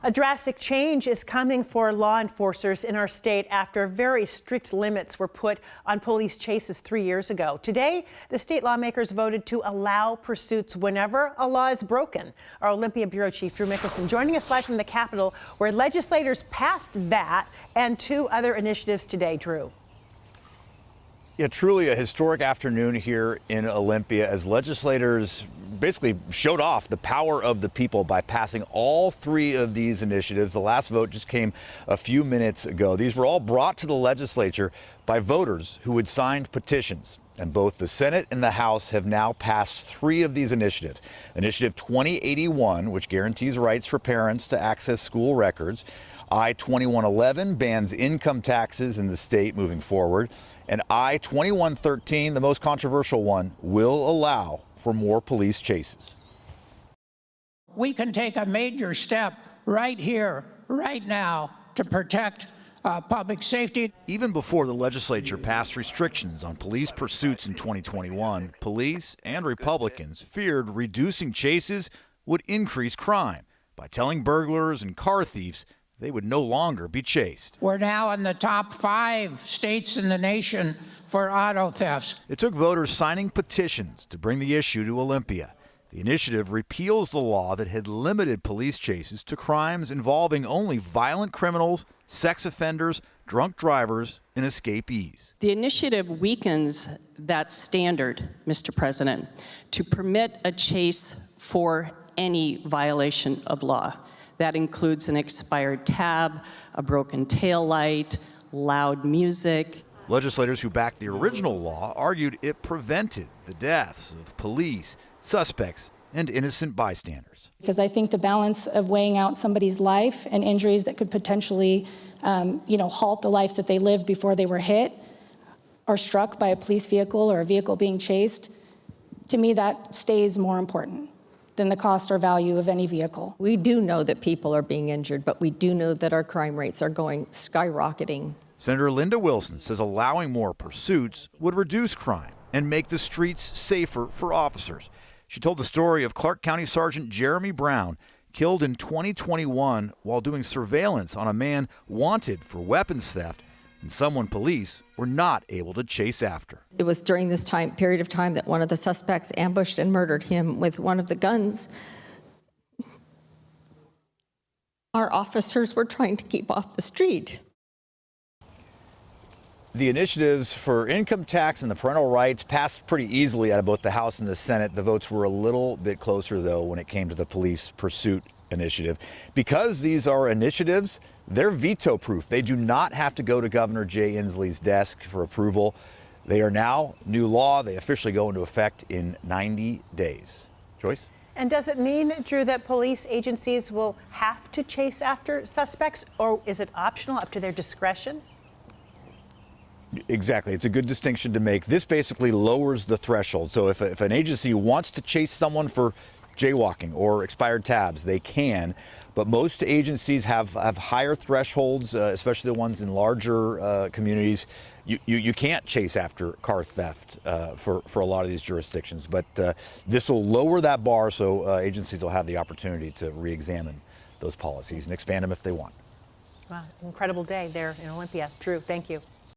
A drastic change is coming for law enforcers in our state after very strict limits were put on police chases 3 years ago. Today, the state lawmakers voted to allow pursuits whenever a law is broken. Our Olympia Bureau Chief Drew Mickelson joining us live from the Capitol, where legislators passed that and 2 other initiatives today. Drew. Yeah, truly a historic afternoon here in Olympia as legislators basically showed off the power of the people by passing all 3 of these initiatives. The last vote just came a few minutes ago. These were all brought to the legislature by voters who had signed petitions. And both the Senate and the House have now passed 3 of these initiatives. Initiative 2081, which guarantees rights for parents to access school records. I-2111 bans income taxes in the state moving forward. And I-2113, the most controversial one, will allow for more police chases. We can take a major step right here, right now, to protect public safety. Even before the legislature passed restrictions on police pursuits in 2021, police and Republicans feared reducing chases would increase crime by telling burglars and car thieves they would no longer be chased. We're now in the top 5 states in the nation for auto thefts. It took voters signing petitions to bring the issue to Olympia. The initiative repeals the law that had limited police chases to crimes involving only violent criminals, sex offenders, drunk drivers, and escapees. The initiative weakens that standard, Mr. President, to permit a chase for any violation of law. That includes an expired tab, a broken taillight, loud music. Legislators who backed the original law argued it prevented the deaths of police, suspects, and innocent bystanders. Because I think the balance of weighing out somebody's life and injuries that could potentially, halt the life that they lived before they were hit or struck by a police vehicle or a vehicle being chased, to me that stays more important than the cost or value of any vehicle. We do know that people are being injured, but we do know that our crime rates are skyrocketing. Senator Linda Wilson says allowing more pursuits would reduce crime and make the streets safer for officers. She told the story of Clark County Sergeant Jeremy Brown, killed in 2021 while doing surveillance on a man wanted for weapons theft and someone police were not able to chase after. It was during this period of time that one of the suspects ambushed and murdered him with one of the guns our officers were trying to keep off the street. The initiatives for income tax and the parental rights passed pretty easily out of both the House and the Senate. The votes were a little bit closer, though, when it came to the police pursuit initiative. Because these are initiatives, they're veto-proof. They do not have to go to Governor Jay Inslee's desk for approval. They are now new law. They officially go into effect in 90 days. Joyce? And does it mean, Drew, that police agencies will have to chase after suspects, or is it optional, up to their discretion? Exactly. It's a good distinction to make. This basically lowers the threshold. So if an agency wants to chase someone for jaywalking or expired tabs, they can. But most agencies have higher thresholds, especially the ones in larger communities. You can't chase after car theft for a lot of these jurisdictions. But this will lower that bar, so agencies will have the opportunity to re-examine those policies and expand them if they want. Wow, incredible day there in Olympia. Drew, thank you.